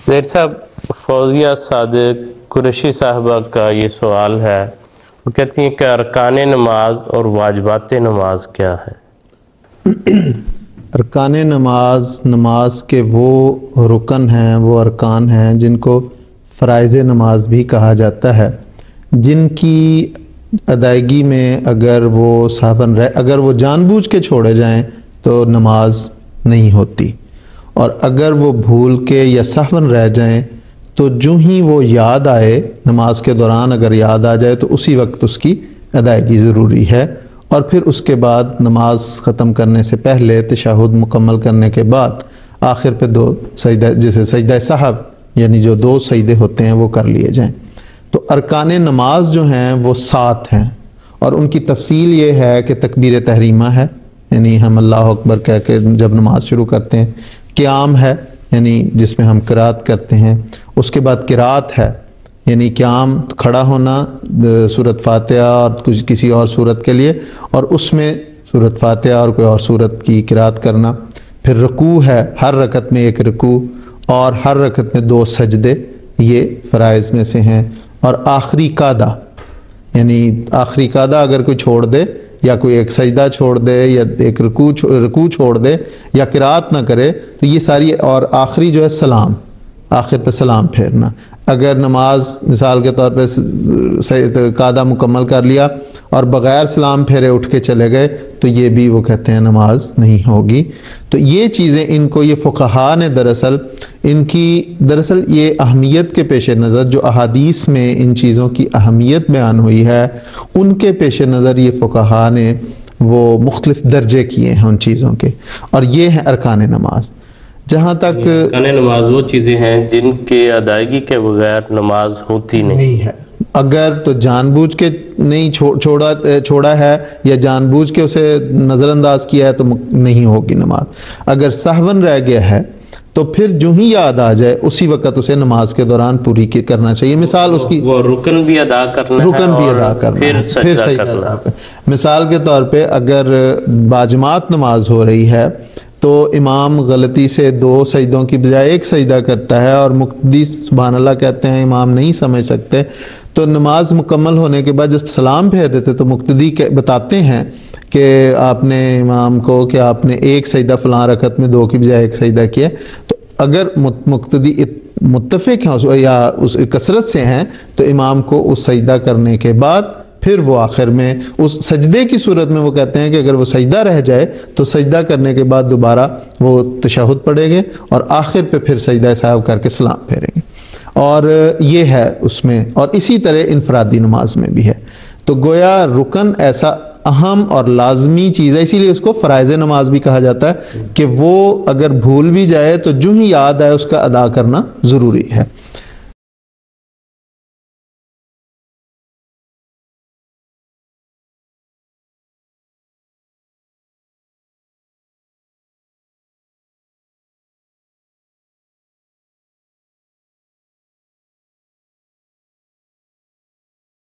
زیر صاحب، فوزیہ صادق قریشی صاحبہ کا یہ سوال ہے، وہ کہتی ہیں کہ ارکان نماز اور واجبات نماز کیا ہے؟ ارکان نماز کے وہ رکن ہیں، وہ ارکان ہیں جن کو فرائض نماز بھی کہا جاتا ہے، جن کی ادائیگی میں اگر وہ جان بوجھ کے چھوڑے جائیں تو نماز نہیں ہوتی، اور اگر وہ بھول کے یا سہون رہ جائیں تو جو ہی وہ یاد آئے نماز کے دوران اگر یاد آ جائے تو اسی وقت اس کی ادائیگی ضروری ہے، اور پھر اس کے بعد نماز ختم کرنے سے پہلے تشہد مکمل کرنے کے بعد آخر پہ 2 سجدہ، جسے سجدہ سہو یعنی جو 2 سجدے ہوتے ہیں وہ کر لیے جائیں۔ تو ارکان نماز جو ہیں وہ 7 ہیں، اور ان کی تفصیل یہ ہے کہ تکبیر تحریمہ ہے، یعنی ہم اللہ اکبر کہہ کے جب نماز شروع کرتے ہیں، قیام ہے یعنی جس میں ہم قرات کرتے ہیں، اس کے بعد قرات ہے یعنی قیام کھڑا ہونا سورۃ فاتحہ اور کسی اور سورت کے لیے، اور اس میں سورۃ فاتحہ اور کوئی اور سورت کی قرات کرنا، پھر رکوع ہے، ہر رکعت میں 1 رکوع اور ہر رکعت میں 2 سجدے، یہ فرائض میں سے ہیں، اور آخری قعدہ یعنی آخری قعدہ اگر کوئی چھوڑ دے یا کوئی ایک سجدہ چھوڑ دے یا ایک رکوع چھوڑ دے یا قرات نہ کرے تو یہ ساری، اور آخری جو ہے سلام، آخر پہ سلام پھیرنا۔ اگر نماز مثال کے طور پہ قعدہ مکمل کر لیا اور بغیر سلام پھیرے اٹھ کے چلے گئے تو یہ بھی وہ کہتے ہیں نماز نہیں ہوگی۔ تو یہ چیزیں ان کو یہ فقہا نے دراصل یہ اہمیت کے پیش نظر، جو احادیث میں ان چیزوں کی اہمیت بیان ہوئی ہے ان کے پیش نظر یہ فقہا نے وہ مختلف درجے کیے ہیں ان چیزوں کے، اور یہ ہیں ارکان نماز۔ جہاں تک ارکان نماز وہ چیزیں ہیں جن کے ادائیگی کے بغیر نماز ہوتی نہیں ہے، اگر تو جان بوجھ کے نہیں چھوڑا ہے یا جان بوجھ کے اسے نظر انداز کیا ہے تو نہیں ہوگی نماز۔ اگر سہون رہ گیا ہے تو پھر جو ہی یاد آ جائے اسی وقت اسے نماز کے دوران پوری کرنا چاہیے۔ مثال اس کی وہ رکن بھی ادا کرنا پھر سجدہ کرنا۔ مثال کے طور پہ اگر باجماعت نماز ہو رہی ہے تو امام غلطی سے 2 سجدوں کی بجائے 1 سجدہ کرتا ہے اور مقتدی سبحان اللہ کہتے ہیں، امام نہیں سمجھ سکتے، تو نماز مکمل ہونے کے بعد جب سلام پھیر دیتے تو مقتدی بتاتے ہیں کہ آپ نے امام کو کہ آپ نے 1 سجدہ فلاں رکعت میں 2 کی بجائے 1 سجدہ کیا، تو اگر مقتدی متفق ہیں یا اس کثرت سے ہیں تو امام کو اس سجدہ کرنے کے بعد پھر وہ آخر میں اس سجدے کی صورت میں وہ کہتے ہیں کہ اگر وہ سجدہ رہ جائے تو سجدہ کرنے کے بعد دوبارہ وہ تشہد پڑھیں گے اور آخر پہ پھر سجدہ سہو کر کے سلام پھیریں گے، اور یہ ہے اس میں، اور اسی طرح انفرادی نماز میں بھی ہے۔ تو گویا رکن ایسا اہم اور لازمی چیز ہے، اسی لیے اس کو فرائض نماز بھی کہا جاتا ہے کہ وہ اگر بھول بھی جائے تو جو ہی یاد آئے اس کا ادا کرنا ضروری ہے۔